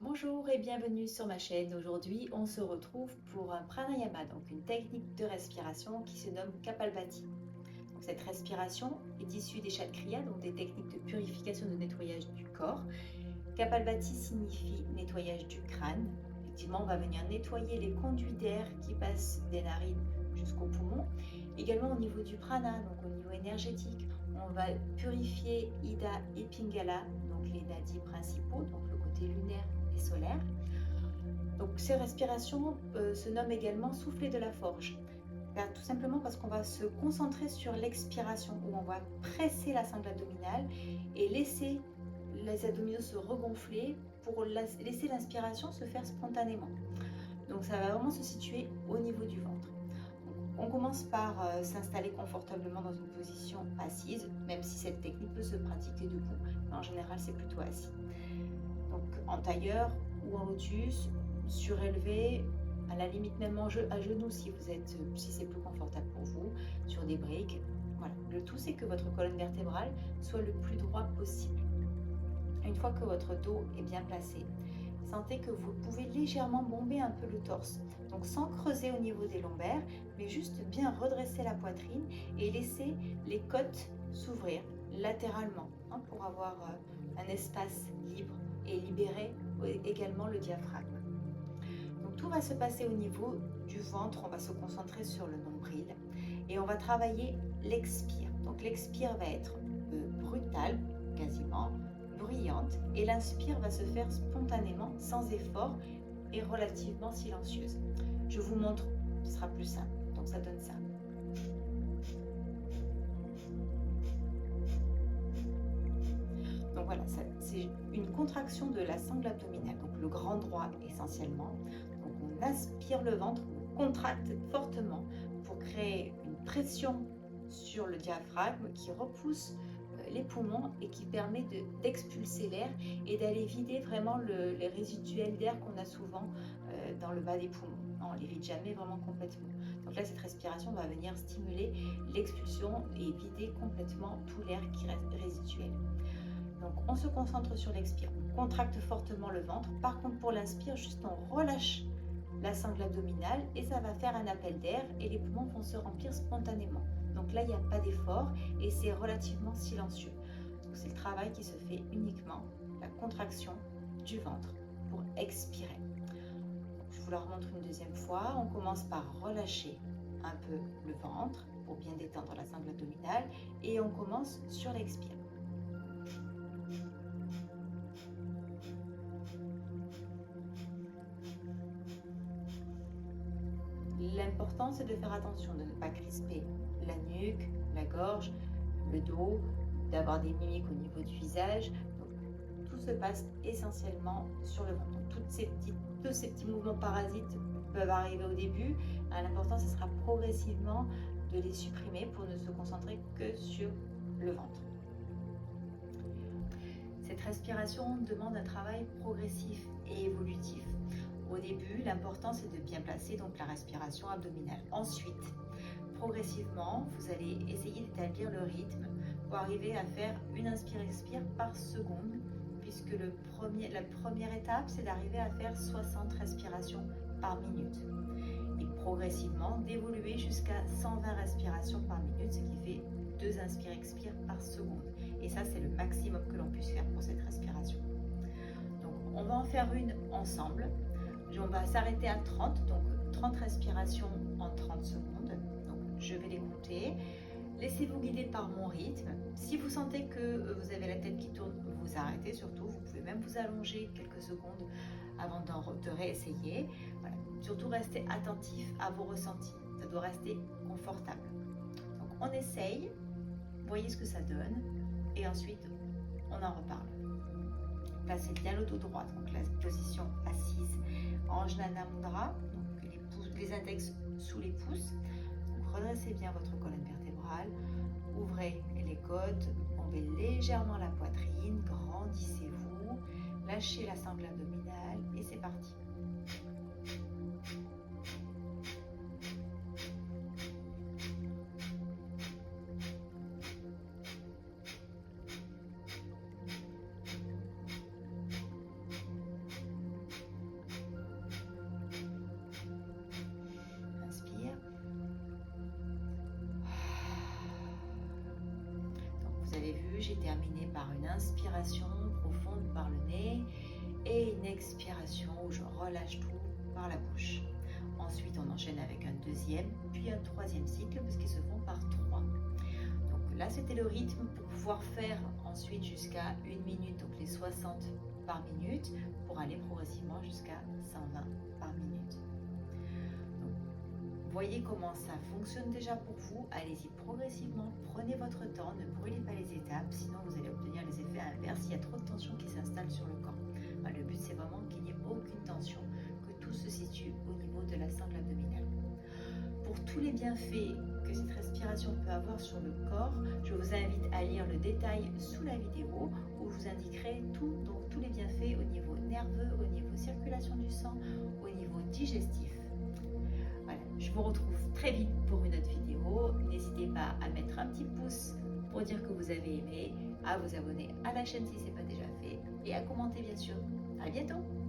Bonjour et bienvenue sur ma chaîne. Aujourd'hui, on se retrouve pour un pranayama, donc une technique de respiration qui se nomme Kapalbhati. Donc, cette respiration est issue des Chakriyas, donc des techniques de purification de nettoyage du corps. Kapalbhati signifie nettoyage du crâne. Effectivement, on va venir nettoyer les conduits d'air qui passent des narines jusqu'aux poumons. Également au niveau du prana, donc au niveau énergétique, on va purifier Ida et Pingala, donc les nadis principaux, donc le côté lunaire et solaire. Donc ces respirations se nomment également souffler de la forge. Tout simplement parce qu'on va se concentrer sur l'expiration, où on va presser la sangle abdominale et laisser les abdominaux se regonfler pour laisser l'inspiration se faire spontanément. Donc ça va vraiment se situer au niveau du ventre. On commence par s'installer confortablement dans une position assise, même si cette technique peut se pratiquer debout, mais en général c'est plutôt assis. Donc en tailleur ou en lotus, surélevé, à la limite même à genoux si c'est plus confortable pour vous, sur des briques. Voilà. Le tout c'est que votre colonne vertébrale soit le plus droit possible. Une fois que votre dos est bien placé, sentez que vous pouvez légèrement bomber un peu le torse. Donc sans creuser au niveau des lombaires, mais juste bien redresser la poitrine et laisser les côtes s'ouvrir latéralement pour avoir un espace libre et libérer également le diaphragme. Donc tout va se passer au niveau du ventre, on va se concentrer sur le nombril et on va travailler l'expire. Donc l'expire va être brutale, quasiment, bruyante, et l'inspire va se faire spontanément, sans effort et relativement silencieuse. Je vous montre, ce sera plus simple. Donc ça donne ça. Donc voilà, c'est une contraction de la sangle abdominale, donc le grand droit essentiellement. Donc on aspire le ventre, on contracte fortement pour créer une pression sur le diaphragme qui repousse les poumons et qui permet d'expulser l'air et d'aller vider vraiment les résiduels d'air qu'on a souvent dans le bas des poumons. Non, on ne les vide jamais vraiment complètement. Donc là, cette respiration va venir stimuler l'expulsion et vider complètement tout l'air qui reste résiduel. Donc on se concentre sur l'expire, on contracte fortement le ventre. Par contre pour l'inspire, juste on relâche la sangle abdominale et ça va faire un appel d'air et les poumons vont se remplir spontanément. Donc là il n'y a pas d'effort et c'est relativement silencieux. Donc c'est le travail qui se fait uniquement, la contraction du ventre pour expirer. Donc, je vous la remontre une deuxième fois. On commence par relâcher un peu le ventre pour bien détendre la sangle abdominale et on commence sur l'expire. L'important, c'est de faire attention de ne pas crisper la nuque, la gorge, le dos, d'avoir des mimiques au niveau du visage. Donc, tout se passe essentiellement sur le ventre. Donc, tous ces petits mouvements parasites peuvent arriver au début. L'important, ce sera progressivement de les supprimer pour ne se concentrer que sur le ventre. Cette respiration demande un travail progressif et évolutif. Au début, l'important c'est de bien placer donc la respiration abdominale. Ensuite, progressivement, vous allez essayer d'établir le rythme pour arriver à faire une inspire-expire par seconde, puisque la première étape, c'est d'arriver à faire 60 respirations par minute. Et progressivement, d'évoluer jusqu'à 120 respirations par minute, ce qui fait 2 inspire-expire par seconde. Et ça, c'est le maximum que l'on puisse faire pour cette respiration. Donc, on va en faire une ensemble. On va s'arrêter à 30, donc 30 respirations en 30 secondes. Donc, je vais les compter. Laissez-vous guider par mon rythme. Si vous sentez que vous avez la tête qui tourne, vous arrêtez surtout. Vous pouvez même vous allonger quelques secondes avant de réessayer. Voilà. Surtout, restez attentif à vos ressentis. Ça doit rester confortable. Donc, on essaye. Voyez ce que ça donne. Et ensuite, on en reparle. Placez bien le dos droit, donc la position assise. Anjaneyana Mudra, donc les index sous les pouces. Donc redressez bien votre colonne vertébrale. Ouvrez les côtes, bombez légèrement la poitrine, grandissez-vous, lâchez la sangle abdominale et c'est parti. début, j'ai terminé par une inspiration profonde par le nez et une expiration où je relâche tout par la bouche. Ensuite, on enchaîne avec un deuxième, puis un troisième cycle, parce qu'ils se font par 3. Donc là, c'était le rythme pour pouvoir faire ensuite jusqu'à 1 minute, donc les 60 par minute, pour aller progressivement jusqu'à 120 par minute. Donc, voyez comment ça fonctionne déjà pour vous. Allez-y progressivement, prenez votre temps, ne brûlez pas les étapes, sinon vous allez obtenir les effets inverses. Il y a trop de tension qui s'installe sur le corps. Le but, c'est vraiment qu'il n'y ait aucune tension, que tout se situe au niveau de la sangle abdominale. Pour tous les bienfaits que cette respiration peut avoir sur le corps, je vous invite à lire le détail sous la vidéo où je vous indiquerai donc tous les bienfaits au niveau nerveux, au niveau circulation du sang, au niveau digestif. Voilà, je vous retrouve très vite pour une autre vidéo. N'hésitez pas à mettre un petit pouce pour dire que vous avez aimé, à vous abonner à la chaîne si ce n'est pas déjà fait et à commenter bien sûr. À bientôt!